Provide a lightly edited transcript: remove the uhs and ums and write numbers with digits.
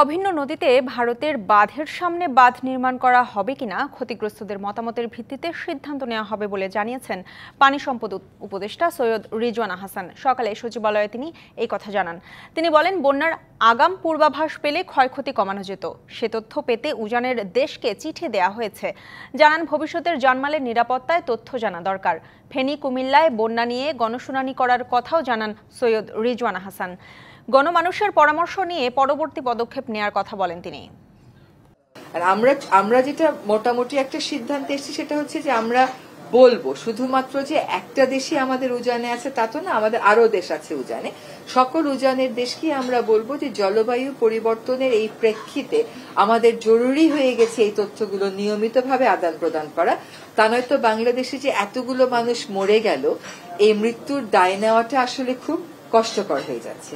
অভিন্ন নদীতে ভারতের বাঁধের সামনে বাঁধ নির্মাণ করা হবে কিনা ক্ষতিগ্রস্তদের মতামতের ভিত্তিতে সিদ্ধান্ত নেওয়া হবে বলে জানিয়েছেন পানি সম্পদ উপদেষ্টা সৈয়দ রিজওয়ানা হাসান। সকালে সচিবালয়ে তিনি এই কথা জানান। তিনি বলেন, বন্যার আগাম পূর্বাভাস পেলে ক্ষয়ক্ষতি কমানো যেত। সে তথ্য পেতে উজানের দেশকে চিঠি দেয়া হয়েছে। জানান, ভবিষ্যতের জানমালের নিরাপত্তায় তথ্য জানা দরকার। ফেনী, কুমিল্লায় বন্যা নিয়ে গণশুনানি করার কথাও জানান সৈয়দ রিজওয়ানা হাসান। গণমানুষের পরামর্শ নিয়ে পরবর্তী পদক্ষেপ নেয়ার কথা বলেন তিনি। আর আমরা যেটা মোটামুটি একটা সিদ্ধান্তে এসেছি সেটা হচ্ছে যে আমরা বলবো শুধুমাত্র যে একটা দেশই আমাদের উজানে আছে তা তো না, আমাদের আরো দেশ আছে উজানে। সকল উজানের দেশকে আমরা বলবো যে জলবায়ু পরিবর্তনের এই প্রেক্ষিতে আমাদের জরুরি হয়ে গেছে এই তথ্যগুলো নিয়মিতভাবে আদান প্রদান করা। তা নয়তো বাংলাদেশে যে এতগুলো মানুষ মরে গেল, এই মৃত্যুর দায় নেওয়াটা আসলে খুব কষ্টকর হয়ে যাচ্ছে।